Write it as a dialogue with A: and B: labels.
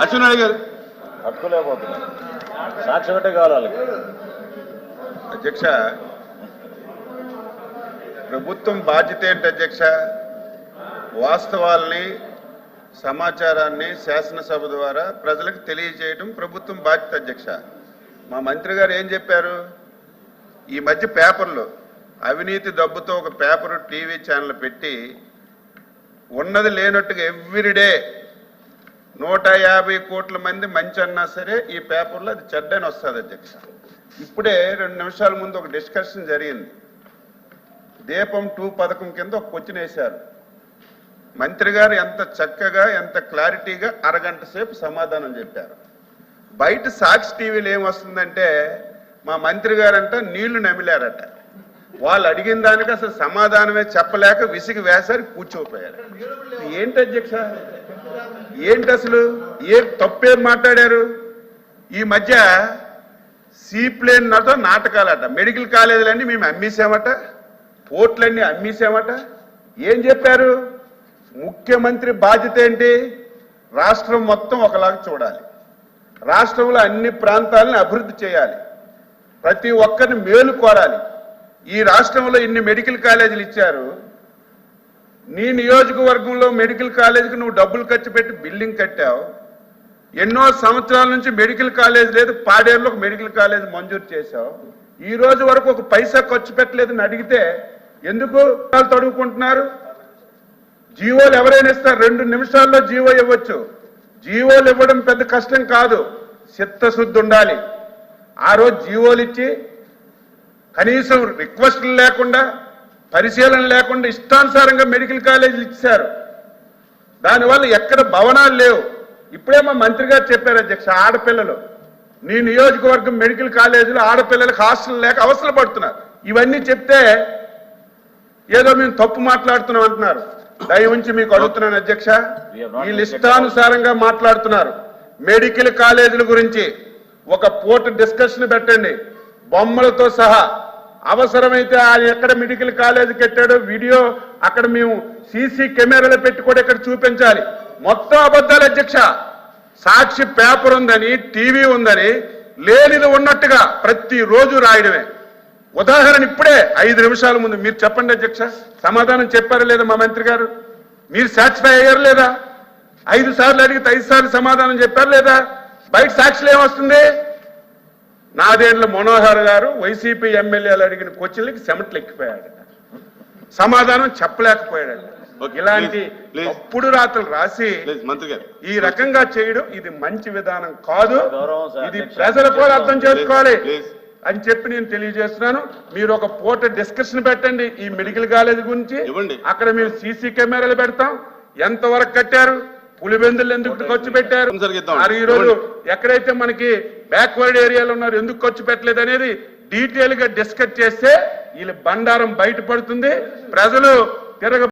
A: అశ్వినాయుడు గారు
B: తట్టుకోలేకపోతున్నారు. సాక్షి ఒకటే కావాలి.
A: అధ్యక్ష, ప్రభుత్వం బాధ్యత ఏంటి అధ్యక్ష? వాస్తవాల్ని సమాచారాన్ని శాసనసభ ద్వారా ప్రజలకు తెలియజేయడం ప్రభుత్వం బాధ్యత అధ్యక్ష. మా మంత్రి గారు ఏం చెప్పారు? ఈ మధ్య పేపర్లో అవినీతి డబ్బుతో ఒక పేపరు టీవీ ఛానల్ పెట్టి ఉన్నది లేనట్టుగా ఎవ్రీడే 150 కోట్ల మంది మంచి అన్నా సరే ఈ పేపర్లో అది చెడ్డని వస్తుంది అధ్యక్ష. ఇప్పుడే 2 నిమిషాల ముందు ఒక డిస్కషన్ జరిగింది. దీపం 2 పథకం కింద ఒక క్వశ్చన్ వేశారు. మంత్రి గారు ఎంత చక్కగా ఎంత క్లారిటీగా అరగంట సేపు సమాధానం చెప్పారు. బయట సాక్షి టీవీలో ఏమొస్తుందంటే మా మంత్రి గారంట నీళ్లు నమిలారట. వాళ్ళు అడిగిన దానికి అసలు సమాధానమే చెప్పలేక విసిగి వేసారి కూర్చోపోయారు. ఏంటి అధ్యక్ష, ఏంటి అసలు తప్పేం మాట్లాడారు? ఈ మధ్య సీప్లేన్ నాతో నాటకాలట, మెడికల్ కాలేజీలన్నీ మేము అమ్మేసామట, పోర్ట్లన్నీ అమ్మేసామట. ఏం చెప్పారు? ముఖ్యమంత్రి బాధ్యత ఏంటి? రాష్ట్రం మొత్తం ఒకలాగా చూడాలి, రాష్ట్రంలో అన్ని ప్రాంతాలను అభివృద్ధి చేయాలి, ప్రతి ఒక్కరిని మేలు కోరాలి. ఈ రాష్ట్రంలో ఇన్ని మెడికల్ కాలేజీలు ఇచ్చారు. నీ నియోజకవర్గంలో మెడికల్ కాలేజీకి నువ్వు డబ్బులు ఖర్చు పెట్టి బిల్డింగ్ కట్టావు. ఎన్నో సంవత్సరాల నుంచి మెడికల్ కాలేజ్ లేదు, పాడేరులో ఒక మెడికల్ కాలేజ్ మంజూరు చేశావు. ఈ రోజు వరకు ఒక పైసా ఖర్చు పెట్టలేదని అడిగితే ఎందుకు తడుపుకుంటున్నారు? జీవోలు ఎవరైనా ఇస్తారు, 2 నిమిషాల్లో జీవో ఇవ్వచ్చు. జీవోలు ఇవ్వడం పెద్ద కష్టం కాదు, చిత్తశుద్ధి ఉండాలి. ఆ రోజు జీవోలు ఇచ్చి కనీసం రిక్వెస్ట్లు లేకుండా పరిశీలన లేకుండా ఇష్టానుసారంగా మెడికల్ కాలేజీలు ఇచ్చారు. దానివల్ల ఎక్కడ భవనాలు లేవు. ఇప్పుడే మా మంత్రి గారు చెప్పారు అధ్యక్ష, ఆడపిల్లలు నీ నియోజకవర్గం మెడికల్ కాలేజీలో ఆడపిల్లలకు హాస్టల్ లేక అవసరం పడుతున్నారు. ఇవన్నీ చెప్తే ఏదో మేము తప్పు మాట్లాడుతున్నాం అంటున్నారు. దయ ఉంచి మీకు అడుగుతున్నాను అధ్యక్ష, వీళ్ళు ఇష్టానుసారంగా మాట్లాడుతున్నారు. మెడికల్ కాలేజీల గురించి ఒక పూట డిస్కషన్ పెట్టండి, బొమ్మలతో సహా. అవసరమైతే ఆయన ఎక్కడ మెడికల్ కాలేజీ కట్టాడో వీడియో అక్కడ మేము సీసీ కెమెరాలు పెట్టి కూడా ఇక్కడ చూపించాలి. మొత్తం అబద్ధాలు అధ్యక్ష. సాక్షి పేపర్ ఉందని, టీవీ ఉందని లేనిది ఉన్నట్టుగా ప్రతిరోజు రాయడమే. ఉదాహరణ ఇప్పుడే 5 నిమిషాల ముందు మీరు చెప్పండి అధ్యక్ష, సమాధానం చెప్పారా లేదా మా మంత్రి గారు? మీరు సాటిస్ఫై అయ్యారు లేదా? 5 సార్లు అడిగితే 5 సార్లు సమాధానం చెప్పారు లేదా? బయట సాక్షులు ఏమొస్తుంది? నాదేండ్ల మనోహర్ గారు వైసీపీ ఎమ్మెల్యేలు అడిగిన క్వశ్చన్లకి చెమటలు ఎక్కిపోయాడు, సమాధానం చెప్పలేకపోయాడు. ఇలాంటి తప్పుడు రాతలు రాసి ఈ రకంగా చేయడం ఇది మంచి విధానం కాదు. ఇది ప్రజలు కూడా అర్థం చేసుకోవాలి అని చెప్పి నేను తెలియజేస్తున్నాను. మీరు ఒక పూట డిస్కషన్ పెట్టండి ఈ మెడికల్ కాలేజ్ గురించి. అక్కడ మేము సీసీ కెమెరాలు పెడతాం. ఎంతవరకు కట్టారు, పులివెందులు ఎందుకు ఖర్చు పెట్టారు, మరి ఈ రోజు ఎక్కడైతే మనకి బ్యాక్వర్డ్ ఏరియాలో ఉన్నారు ఎందుకు ఖర్చు పెట్టలేదు అనేది డీటెయిల్ గా డిస్కస్ చేస్తే వీళ్ళ బండారం బయటపడుతుంది. ప్రజలు తిరగ